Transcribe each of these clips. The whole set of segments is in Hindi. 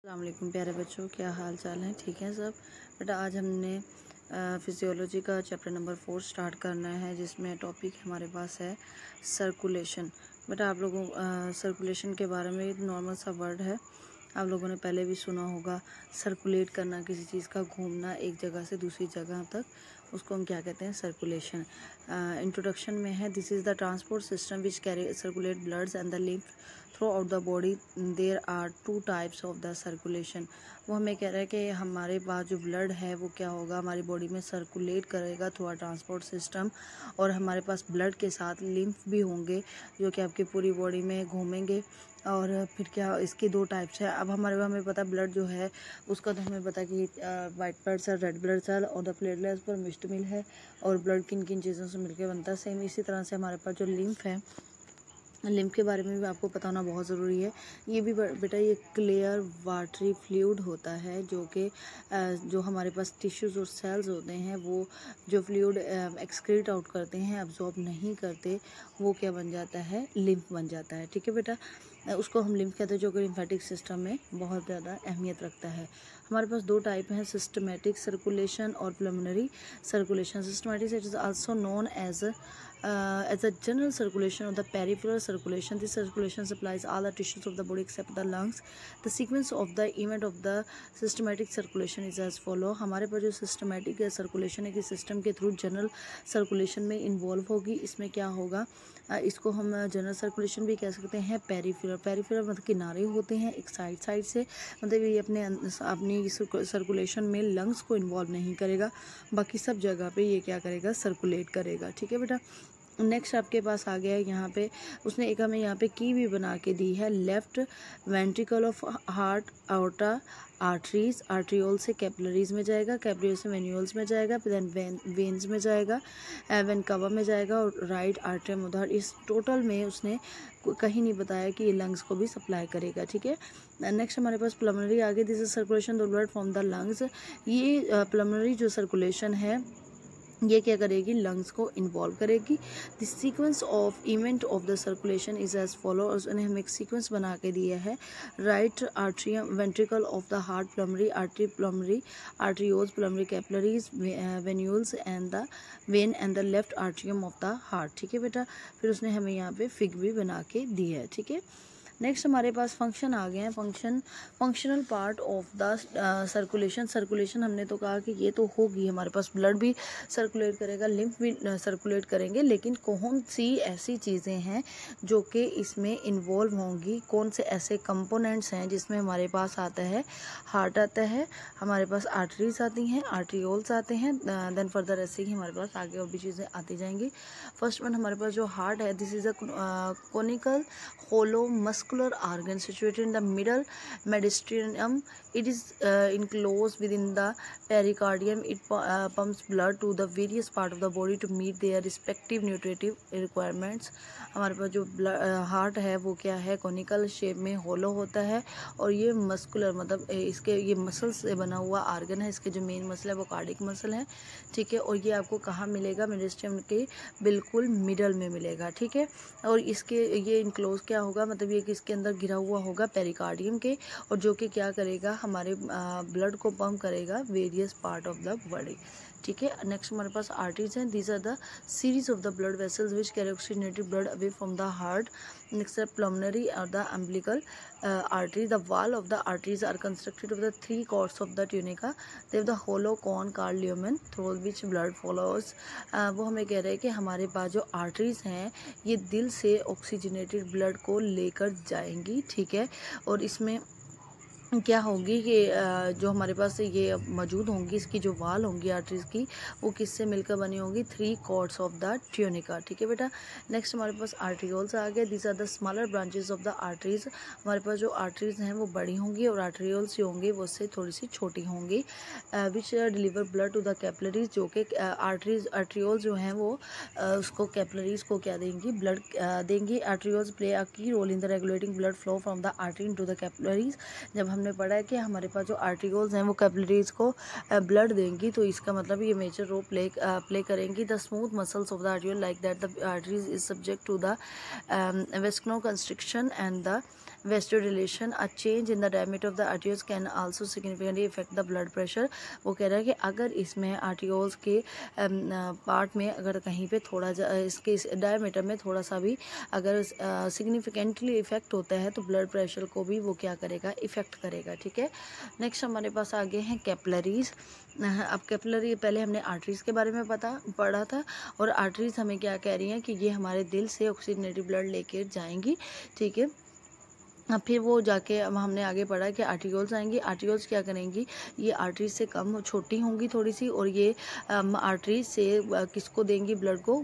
अस्सलाम वालेकुम प्यारे बच्चों, क्या हाल चाल है? ठीक है सब। बेटा आज हमने फिजियोलॉजी का चैप्टर नंबर 4 स्टार्ट करना है, जिसमें टॉपिक हमारे पास है सर्कुलेशन। बेटा आप लोगों सर्कुलेशन के बारे में एक नॉर्मल सा वर्ड है, आप लोगों ने पहले भी सुना होगा। सर्कुलेट करना, किसी चीज़ का घूमना एक जगह से दूसरी जगह तक, उसको हम क्या कहते हैं? सर्कुलेशन। इंट्रोडक्शन में है, this is the transport system which carry circulate bloods and the lymph throughout the body. There are 2 types of the circulation. वो हमें कह रहा है कि हमारे पास जो ब्लड है वो क्या होगा, हमारी बॉडी में सर्कुलेट करेगा थ्रू आर ट्रांसपोर्ट सिस्टम, और हमारे पास ब्लड के साथ लिम्फ भी होंगे जो कि आपकी पूरी बॉडी में घूमेंगे। और फिर क्या, इसके 2 टाइप्स है। अब हमें पता ब्लड जो है उसका, तो हमें पता कि white blood cell, red blood cell और द प्लेटलेट्स पर मुश्तमिल है, और ब्लड किन किन चीज़ों से मिलकर बनता है। सेम इसी तरह से हमारे पास जो लिम्फ है, लिम्फ के बारे में भी आपको पता होना बहुत ज़रूरी है। ये भी बेटा ये क्लियर वाटरी फ्लूइड होता है, जो कि जो हमारे पास टिश्यूज़ और सेल्स होते हैं वो जो फ्लूइड एक्सक्रीट आउट करते हैं, अब्जॉर्ब नहीं करते, वो क्या बन जाता है? लिम्फ बन जाता है। ठीक है बेटा, उसको हम लिम्फ कहते हैं, जो कि लिम्फेटिक सिस्टम में बहुत ज़्यादा अहमियत रखता है। हमारे पास 2 टाइप हैं, सिस्टमेटिक सर्कुलेशन और pulmonary circulation. Systematic it is also known as a general circulation or the peripheral circulation. This circulation supplies all the tissues of the body except the lungs. The sequence of the event of the systematic circulation is as follow. हमारे पास जो सिस्टमेटिक सर्कुलेशन है कि सिस्टम के थ्रू जनरल सर्कुलेशन में इन्वॉल्व होगी। इसमें क्या होगा, इसको हम जनरल सर्कुलेशन भी कह सकते हैं। पेरिफेरल मतलब किनारे होते हैं एक साइड से, मतलब ये अपनी सर्कुलेशन में लंग्स को इन्वॉल्व नहीं करेगा, बाकी सब जगह पे ये क्या करेगा? सर्कुलेट करेगा। ठीक है बेटा, नेक्स्ट आपके पास आ गया है यहाँ पे, उसने एक हमें यहाँ पे की भी बना के दी है। Left ventricle of heart outta arteries, arteriole से कैपिलरीज में जाएगा, कैपिलरी से वेन्यूल्स में जाएगा, फिर देन वेन्स में जाएगा, वेन कवा में जाएगा, और right atrium of the heart. इस टोटल में उसने कहीं नहीं बताया कि ये लंग्स को भी सप्लाई करेगा। ठीक है, नेक्स्ट हमारे पास प्लमनरी आ गई। This is circulation the blood from the lungs. ये प्लमनरी जो सर्कुलेशन है ये क्या करेगी? लंग्स को इन्वॉल्व करेगी। The sequence of event of the circulation is as follow, और उन्हें हमें एक सीक्वेंस बना के दिया है। Right atrium ventricle of the heart, pulmonary artery, pulmonary arterioles, pulmonary capillaries, venules and the vein and the left atrium of the heart. ठीक है बेटा, फिर उसने हमें यहाँ पे फिग भी बना के दी है। ठीक है, नेक्स्ट हमारे पास फंक्शन आ गए हैं। Functional part of the circulation हमने तो कहा कि ये तो होगी, हमारे पास ब्लड भी सर्कुलेट करेगा, लिम्फ भी सर्कुलेट करेंगे, लेकिन कौन सी ऐसी चीज़ें हैं जो कि इसमें इन्वॉल्व होंगी? कौन से ऐसे कंपोनेंट्स हैं जिसमें हमारे पास आता है? हार्ट आता है, हमारे पास आर्टरीज आती हैं, आर्ट्रियोल्स आते हैं, देन फर्दर ऐसे ही हमारे पास आगे और भी चीज़ें आती जाएंगी। फर्स्ट वन हमारे पास जो हार्ट है, this is a conical hollow muscular organ situated in the middle mediastinum. It is enclosed within the pericardium. It pumps blood to the various part of the body to meet their respective nutritive requirements. हमारे पास जो हार्ट है वो क्या है? कॉनिकल शेप में होलो होता है, और ये मस्कुलर मतलब इसके ये मसल से बना हुआ आर्गन है। इसके जो मेन मसल है वो कार्डिक मसल है। ठीक है, और ये आपको कहाँ मिलेगा? मेडिस्ट्रियम के बिल्कुल मिडल में मिलेगा। ठीक है, और इसके ये इनक्लोज क्या होगा, मतलब ये किसके अंदर गिरा हुआ होगा? पेरिकार्डियम के, और जो कि क्या करेगा? हमारे ब्लड को पंप करेगा various part of the body. ठीक है, नेक्स्ट हमारे पास आर्टरीज हैं। These are the series of the blood vessels which carry oxygenated blood away from the heart. Next pulmonary और the umbilical artery. The wall of the arteries are constructed of the 3 cords of the tunica. They have the hollow cone called lumen through which blood flows. वो हमें कह रहे हैं कि हमारे पास जो आर्टरीज हैं ये दिल से ऑक्सीजनेटेड ब्लड को लेकर जाएंगी। ठीक है, और इसमें क्या होगी कि जो हमारे पास ये मौजूद होंगी, इसकी जो वाल होंगी आर्टरीज की, वो किससे मिलकर बनी होंगी? 3 कॉर्ड्स ऑफ द ट्यूनिका। ठीक है बेटा, नेक्स्ट हमारे पास आर्ट्रियोल्स आ गए। These are the smaller branches of the arteries. हमारे पास जो आर्टरीज हैं वो बड़ी होंगी, और आर्ट्रियोल्स जो होंगे वो उससे थोड़ी सी छोटी होंगी। Which deliver blood to the capillaries, जो कि आर्ट्रियोल्स जो हैं वो उसको कैपिलरीज को क्या देंगी? ब्लड देंगी। Arterioles play a key role in the regulating blood flow from the artery into the capillaries. जब हमने पढ़ा है कि हमारे पास जो आर्टिकल्स हैं वो कैपिलरीज को ब्लड देंगी, तो इसका मतलब ये मेजर रोल प्ले करेंगी। The smooth muscles of the article like that the arteries is subject to the vascular constriction and the vasodilation, a change in the diameter of the arterioles can also significantly effect the blood pressure. वो कह रहा है कि अगर इसमें आर्टियोल्स के पार्ट में अगर कहीं पे थोड़ा इसके डायमीटर में थोड़ा सा भी अगर सिग्निफिकेंटली इफेक्ट होता है तो ब्लड प्रेशर को भी वो क्या करेगा, इफेक्ट करेगा। ठीक है, नेक्स्ट हमारे पास आगे हैं कैपिलरीज। अब कैपिलरी, पहले हमने आर्टरीज के बारे में पढ़ा था, और आर्टरीज हमें क्या कह रही हैं कि ये हमारे दिल से ऑक्सीजनेटेड ब्लड लेकर जाएंगी। ठीक है, अब फिर वो जाके अब हमने आगे पढ़ा कि आर्टियोल्स आएंगी। आर्टियोल्स क्या करेंगी, ये आर्टरीज से कम छोटी होंगी थोड़ी सी, और ये आर्टरीज से किसको देंगी, ब्लड को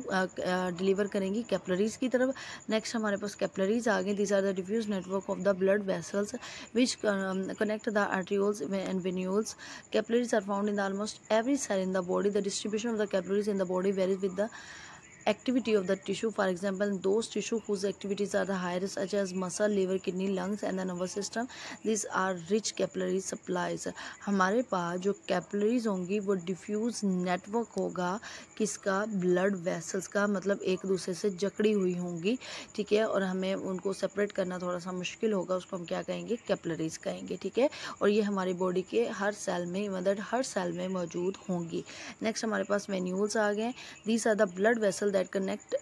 डिलीवर करेंगी कैपिलरीज की तरफ। नेक्स्ट हमारे पास कैपिलरीज आ गए। These are the diffuse network of the blood vessels which connect the arterioles and venules. Capillaries are found in the almost every cell in the body. The distribution of the capillaries in the body varies with the activity of the tissue. For example, those tissue whose activities are the highest, such as muscle, liver, kidney, lungs and the nervous system, these are rich capillary supplies. हमारे पास जो कैपिलरीज होंगी वो डिफ्यूज नेटवर्क होगा किसका, ब्लड वेसल्स का, मतलब एक दूसरे से जकड़ी हुई होंगी। ठीक है, और हमें उनको सेपरेट करना थोड़ा सा मुश्किल होगा, उसको हम क्या कहेंगे, कैपिलरीज कहेंगे। ठीक है, और ये हमारी बॉडी के हर सेल में, मतलब हर सेल में मौजूद होंगी। नेक्स्ट हमारे पास वेन्यूल्स आ गए। These are the blood vessel that connect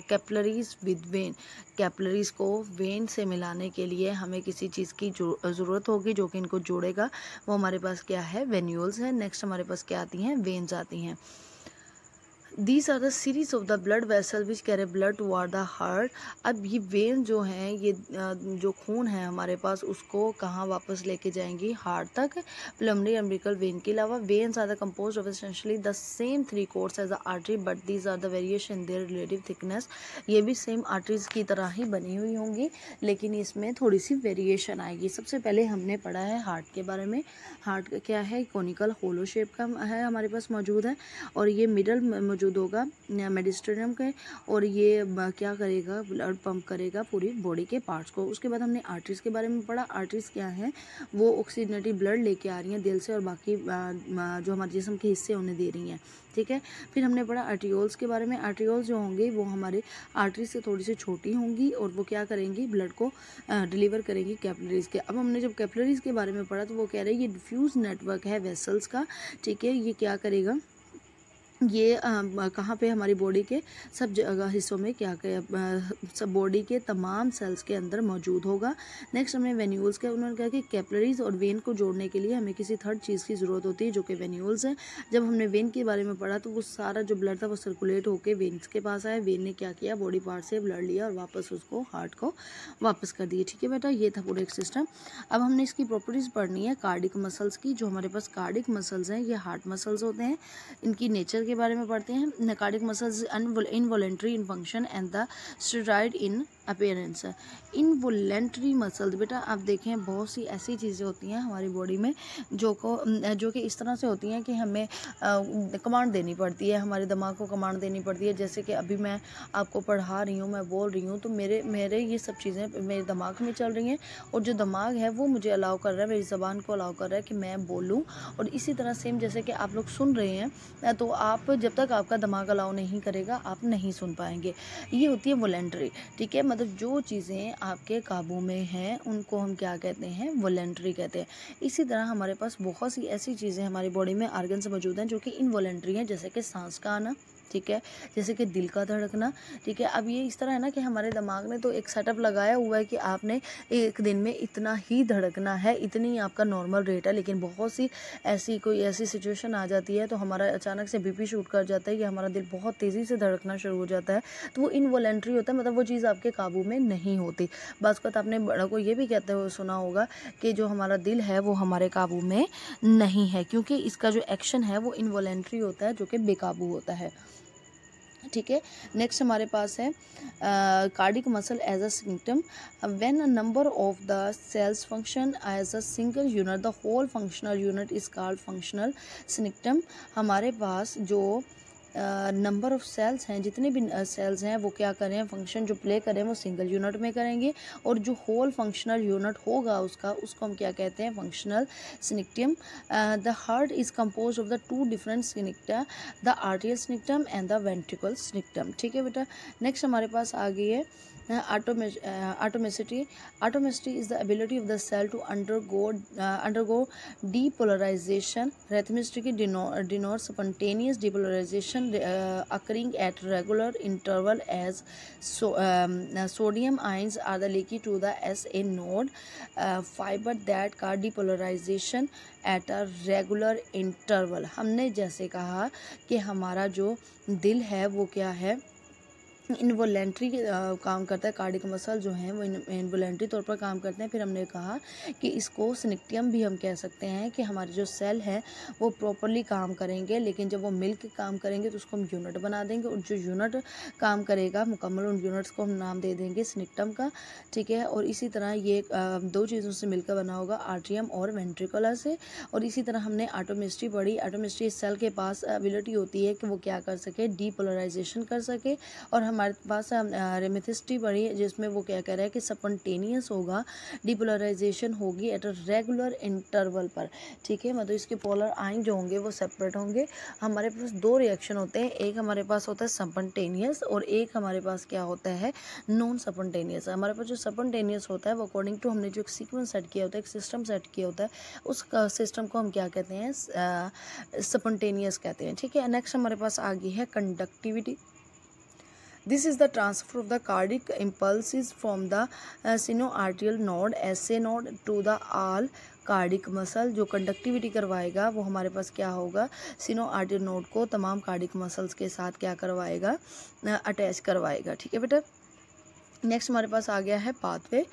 capillaries with vein. Capillaries को वेन से मिलाने के लिए हमें किसी चीज़ की ज़रूरत होगी जो कि इनको जोड़ेगा, वो हमारे पास क्या है, वेन्यूल्स है। नेक्स्ट हमारे पास क्या आती हैं, वेन्स आती हैं। These are the series of the blood vessel which carry blood toward the heart। अब ये वेन जो हैं, ये जो खून है हमारे पास, उसको कहाँ वापस लेके जाएंगी, हार्ट तक। पल्मोनरी अम्बिलिकल वेन के अलावा veins are the composed of essentially the same 3 coats as the artery, but these are the variation in their relative thickness. ये भी सेम आर्टरीज की तरह ही बनी हुई होंगी, लेकिन इसमें थोड़ी सी वेरिएशन आएगी। सबसे पहले हमने पढ़ा है हार्ट के बारे में। हार्ट क्या है, कॉनिकल होलो शेप का है, हमारे पास मौजूद है, और ये मिडल मौजूद होगा मेडिस्ट्रेनियम के, और ये क्या करेगा, ब्लड पंप करेगा पूरी बॉडी के पार्ट्स को। उसके बाद हमने आर्टरीज के बारे में पढ़ा। आर्टरीज क्या है, वो ऑक्सीजनेटेड ब्लड लेके आ रही हैं दिल से, और बाकी जो हमारे जिस्म के हिस्से उन्हें दे रही हैं। ठीक है, फिर हमने पढ़ा आर्टियोल्स के बारे में। आर्टियोल्स जो होंगे वो हमारे आर्टरीज से थोड़ी सी छोटी होंगी, और वो क्या करेंगी, ब्लड को डिलीवर करेंगी कैपिलरीज के। अब हमने जब कैपिलरीज के बारे में पढ़ा तो वो कह रहे हैं ये डिफ्यूज नेटवर्क है वेसल्स का। ठीक है, ये क्या करेगा, ये कहाँ पे, हमारी बॉडी के सब जगह हिस्सों में क्या सब बॉडी के तमाम सेल्स के अंदर मौजूद होगा। नेक्स्ट हमने वेन्यूल्स का, उन्होंने कहा कि कैपिलरीज और वेन को जोड़ने के लिए हमें किसी थर्ड चीज़ की ज़रूरत होती है जो कि वेन्यूल्स है। जब हमने वेन के बारे में पढ़ा तो वो सारा जो ब्लड था वो सर्कुलेट होकर वेन्स के पास आया। वेन ने क्या किया, बॉडी पार्ट से ब्लड लिया और वापस उसको हार्ट को वापस कर दिया। ठीक है बेटा, ये था पूरा एक सिस्टम। अब हमने इसकी प्रॉपर्टीज़ पढ़नी है कार्डिक मसल्स की। जो हमारे पास कार्डिक मसल्स हैं, ये हार्ट मसल्स होते हैं। इनकी नेचर के बारे में पढ़ते हैं। Cardiac muscles involuntary in function and the steroid in appearance. Involuntary muscles, बेटा आप देखें बहुत सी ऐसी चीज़ें होती हैं हमारी बॉडी में जो कि इस तरह से होती हैं कि हमें कमांड देनी पड़ती है, हमारे दिमाग को कमांड देनी पड़ती है। जैसे कि अभी मैं आपको पढ़ा रही हूँ, मैं बोल रही हूँ, तो मेरे ये सब चीज़ें मेरे दिमाग में चल रही हैं, और जो दिमाग है वो मुझे अलाउ कर रहा है, मेरी ज़बान को अलाउ कर रहा है कि मैं बोलूँ। और इसी तरह सेम जैसे कि आप लोग सुन रहे हैं, तो आप जब तक आपका दिमाग अलाउ नहीं करेगा आप नहीं सुन पाएंगे। ये होती है वॉलेंट्री। ठीक है, मतलब जो चीज़ें आपके काबू में हैं उनको हम क्या कहते हैं, वॉलेंट्री कहते हैं। इसी तरह हमारे पास बहुत सी ऐसी चीज़ें हमारी बॉडी में ऑर्गन्स मौजूद हैं जो कि इनवॉलेंट्री हैं, जैसे कि सांस का आना, ठीक है, जैसे कि दिल का धड़कना। ठीक है, अब ये इस तरह है ना कि हमारे दिमाग ने तो एक सेटअप लगाया हुआ है कि आपने एक दिन में इतना ही धड़कना है, इतनी ही आपका नॉर्मल रेट है। लेकिन बहुत सी कोई ऐसी सिचुएशन आ जाती है तो हमारा अचानक से बीपी शूट कर जाता है या हमारा दिल बहुत तेज़ी से धड़कना शुरू हो जाता है, तो वो इनवॉलेंट्री होता है, मतलब वो चीज़ आपके काबू में नहीं होती। बात को आपने बड़ों को ये भी कहते हुए सुना होगा कि जो हमारा दिल है वो हमारे काबू में नहीं है, क्योंकि इसका जो एक्शन है वो इनवॉलेंट्री होता है, जो कि बेकाबू होता है। ठीक है, नेक्स्ट हमारे पास है cardiac muscle as a syncytium. When a number of the cells function as a single unit the whole functional unit is called functional syncytium. हमारे पास जो नंबर ऑफ सेल्स हैं, जितने भी सेल्स हैं वो क्या करें, फंक्शन जो प्ले करें वो सिंगल यूनिट में करेंगे, और जो होल फंक्शनल यूनिट होगा उसको हम क्या कहते हैं, functional syncytium. The heart is compose of the 2 different syncytia, the atrial syncytium and the ventricle syncytium. ठीक है बेटा, नेक्स्ट हमारे पास आ गई है Atomicity is the ability of the cell to undergo depolarization. Rhythmicity denotes spontaneous depolarization occurring at regular interval as sodium ions are the leaky to the SA node fiber that का depolarization at a regular interval. हमने जैसे कहा कि हमारा जो दिल है वो क्या है, इनवोलेंट्री काम करता है, कार्डिक मसल जो हैं वो इनवोलेंट्री तौर पर काम करते हैं। फिर हमने कहा कि इसको सिनिक्टियम भी हम कह सकते हैं कि हमारे जो सेल हैं वो प्रॉपरली काम करेंगे, लेकिन जब वो मिलकर काम करेंगे तो उसको हम यूनिट बना देंगे, और जो यूनिट काम करेगा मुकम्मल उन यूनिट्स को हम नाम दे देंगे सिनिक्टम का, ठीक है। और इसी तरह ये दो चीज़ों से मिलकर बना होगा, आर्ट्रियम और वेंट्रिकुलर से। और इसी तरह हमने एटोमिस्ट्री पढ़ी। एटोमिस्ट्री सेल के पास एबिलिटी होती है कि वो क्या कर सके, डीपोलराइजेशन कर सके। और हमारे पास रेमिथिस्ट्री पढ़ी है जिसमें वो क्या कह रहा है कि स्पॉन्टेनियस होगा, डीपोलराइजेशन होगी एट अ रेगुलर इंटरवल पर, ठीक है। मतलब इसके पोलर आयन जो होंगे वो सेपरेट होंगे। हमारे पास दो रिएक्शन होते हैं, एक हमारे पास होता है स्पॉन्टेनियस और एक हमारे पास क्या होता है, नॉन स्पॉन्टेनियस। हमारे पास जो स्पॉन्टेनियस होता है वो अकॉर्डिंग टू हमने जो एक सीक्वेंस सेट किया होता है, एक सिस्टम सेट किया होता है, उस सिस्टम को हम क्या कहते हैं, स्पॉन्टेनियस कहते हैं, ठीक है। नेक्स्ट हमारे पास आ गई है conductivity. This is the transfer of the cardiac impulses from the sinoarterial node SA node to the all cardiac muscle. जो कंडक्टिविटी करवाएगा वो हमारे पास क्या होगा, सिनोआर्टियल नोड को तमाम कार्डिक मसल्स के साथ क्या करवाएगा, अटैच करवाएगा, ठीक है बेटा। नेक्स्ट हमारे पास आ गया है pathway.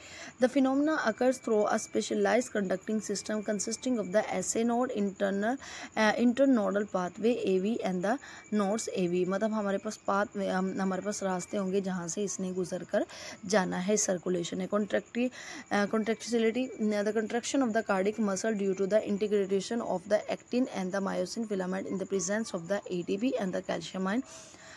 The phenomena occurs through a specialised conducting system consisting of the SA node internodal pathway AV and the nodes AV. मतलब हमारे पास हमारे पास रास्ते होंगे जहाँ से इसने गुजर कर जाना है, सर्कुलेशन है। Contractility the contraction of the cardiac muscle due to the integration of the actin and the myosin filament in the presence of the ATP and the calcium ion.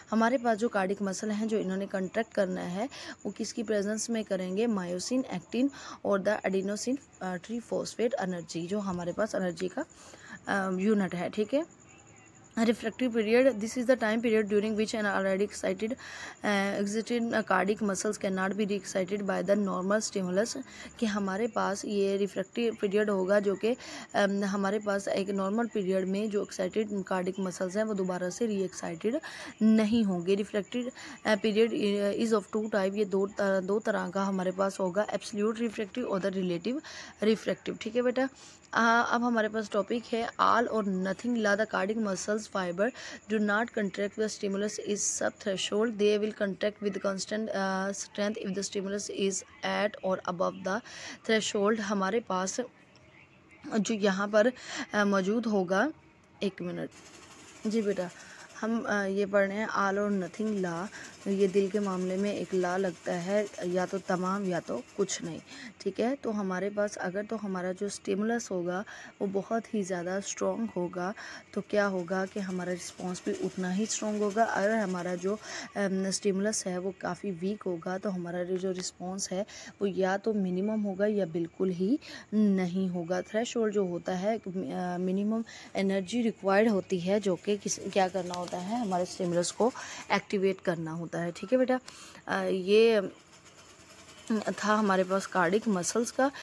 हमारे पास जो कार्डिक मसल हैं जो इन्होंने कंट्रैक्ट करना है वो किसकी प्रेजेंस में करेंगे, मायोसिन, एक्टिन और द एडिनोसिन ट्रीफॉस्फेट एनर्जी, जो हमारे पास एनर्जी का यूनिट है, ठीक है। refractive period, this is the time period during which an already excited cardiac muscles cannot be re-excited by the normal stimulus। कि हमारे पास ये रिफ्रैक्टिव पीरियड होगा जो कि हमारे पास एक नॉर्मल पीरियड में जो एक्साइटेड कार्डिक मसल्स हैं वो दोबारा से री एक्साइटेड नहीं होंगे। Refractive period is of two type, ये दो तरह का हमारे पास होगा, एब्सोल्यूट रिफ्रैक्टिव और द रिलेटिव रिफ्रैक्टिव, ठीक है बेटा। अब हमारे पास टॉपिक है ऑल और nothing law. The cardiac muscles fibre do not contract the stimulus is sub threshold, they will contract with constant strength if the stimulus is at और अबव द थ्रेशोल्ड। हमारे पास जो यहाँ पर मौजूद होगा, एक मिनट जी बेटा, हम ये पढ़ रहे हैं ऑल और नथिंग ला। ये दिल के मामले में एक ला लगता है, या तो तमाम या तो कुछ नहीं, ठीक है। तो हमारे पास अगर तो हमारा जो स्टिमुलस होगा वो बहुत ही ज़्यादा स्ट्रॉन्ग होगा तो क्या होगा कि हमारा रिस्पॉन्स भी उतना ही स्ट्रॉन्ग होगा। अगर हमारा जो स्टिमुलस है वो काफ़ी वीक होगा तो हमारा जो रिस्पॉन्स है वो या तो मिनिमम होगा या बिल्कुल ही नहीं होगा। थ्रेशोल्ड जो होता है मिनिमम एनर्जी रिक्वायर्ड होती है जो कि क्या करना होता है, हमारे स्टिमुलस को एक्टिवेट करना होता है, ठीक है बेटा। ये था हमारे पास कार्डिक मसल्स का।